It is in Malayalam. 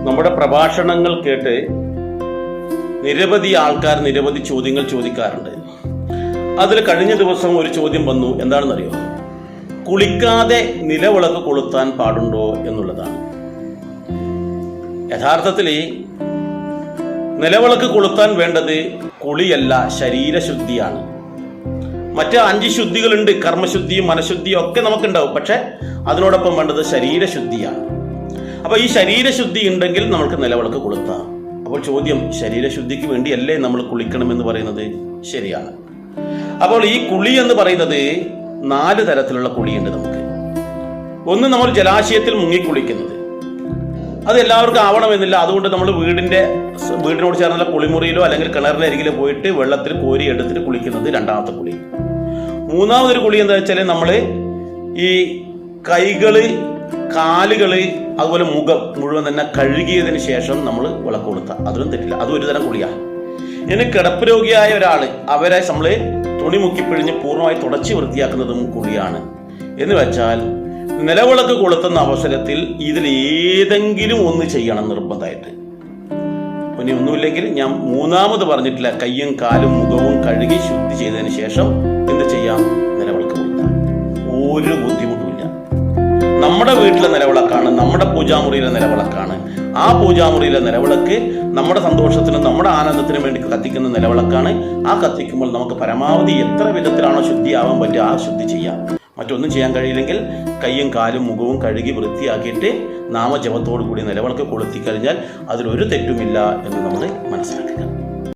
നമ്മുടെ പ്രഭാഷണങ്ങൾ കേട്ട് നിരവധി ആൾക്കാർ നിരവധി ചോദ്യങ്ങൾ ചോദിക്കാറുണ്ട്. അതിൽ കഴിഞ്ഞ ദിവസം ഒരു ചോദ്യം വന്നു. എന്താണെന്നറിയോ? കുളിക്കാതെ നിലവിളക്ക് കൊളുത്താൻ പാടുണ്ടോ എന്നുള്ളതാണ്. യഥാർത്ഥത്തിൽ നിലവിളക്ക് കൊളുത്താൻ വേണ്ടത് കുളിയല്ല, ശരീരശുദ്ധിയാണ്. മറ്റ് 5 ശുദ്ധികളുണ്ട്. കർമ്മശുദ്ധിയും മനഃശുദ്ധിയും ഒക്കെ നമുക്കുണ്ടാവും. പക്ഷെ അതിനോടൊപ്പം വേണ്ടത് ശരീരശുദ്ധിയാണ്. അപ്പൊ ഈ ശരീരശുദ്ധി ഉണ്ടെങ്കിൽ നമുക്ക് നിലവിളക്ക് കൊളുത്താം. അപ്പോൾ ചോദ്യം, ശരീരശുദ്ധിക്ക് വേണ്ടിയല്ലേ നമ്മൾ കുളിക്കണമെന്ന് പറയുന്നത്? ശരിയാണ്. അപ്പോൾ ഈ കുളി എന്ന് പറയുന്നത് 4 തരത്തിലുള്ള കുളിയുണ്ട് നമുക്ക്. ഒന്ന്, നമ്മൾ ജലാശയത്തിൽ മുങ്ങിക്കുളിക്കുന്നത്. അത് എല്ലാവർക്കും ആവണമെന്നില്ല. അതുകൊണ്ട് നമ്മൾ വീടിനോട് ചേർന്നുള്ള കുളിമുറിയിലോ അല്ലെങ്കിൽ കിണറിന്റെ അരികിലോ പോയിട്ട് വെള്ളത്തിൽ കോരി എടുത്തിട്ട് കുളിക്കുന്നത് 2ാമത്തെ കുളി. 3ാമതൊരു കുളി എന്താ വെച്ചാൽ നമ്മൾ ഈ കൈകള്, കാലുകള്, അതുപോലെ മുഖം മുഴുവൻ തന്നെ കഴുകിയതിന് ശേഷം നമ്മൾ വിളക്ക് കൊളുത്താം. അതിലും തെറ്റില്ല. അതും ഒരു തരം കുളിയാണ്. ഇനി കിടപ്പ് രോഗിയായ ഒരാള്, അവരെ നമ്മൾ തുണി മുക്കിപ്പിഴിഞ്ഞ് പൂർണ്ണമായി തുടച്ച് വൃത്തിയാക്കുന്നതും കുളിയാണ്. എന്ന് വെച്ചാൽ നിലവിളക്ക് കൊളുത്തുന്ന അവസരത്തിൽ ഇതിൽ ഏതെങ്കിലും ഒന്ന് ചെയ്യണം നിർബന്ധമായിട്ട്. ഇനി ഒന്നുമില്ലെങ്കിൽ ഞാൻ 3ാമത് പറഞ്ഞിട്ടില്ല, കയ്യും കാലും മുഖവും കഴുകി ശുദ്ധി ചെയ്തതിന് ശേഷം എന്ത് ചെയ്യാം? നിലവിളക്ക് കൊളുത്താം. ഒരു ബുദ്ധിമുട്ടുമില്ല. നമ്മുടെ വീട്ടിലെ നിലവിളക്കാണ്, നമ്മുടെ പൂജാമുറിയിലെ നിലവിളക്കാണ്. ആ പൂജാമുറിയിലെ നിലവിളക്ക് നമ്മുടെ സന്തോഷത്തിനും നമ്മുടെ ആനന്ദത്തിനും വേണ്ടി കത്തിക്കുന്ന നിലവിളക്കാണ്. ആ കത്തിക്കുമ്പോൾ നമുക്ക് പരമാവധി എത്ര വിധത്തിലാണോ ശുദ്ധിയാവാൻ പറ്റുക ആ ശുദ്ധി ചെയ്യാം. മറ്റൊന്നും ചെയ്യാൻ കഴിയില്ലെങ്കിൽ കയ്യും കാലും മുഖവും കഴുകി വൃത്തിയാക്കിയിട്ട് നാമജപത്തോടു കൂടി നിലവിളക്ക് കൊളുത്തി കഴിഞ്ഞാൽ അതിലൊരു തെറ്റുമില്ല എന്ന് നമ്മൾ മനസ്സിലാക്കുക.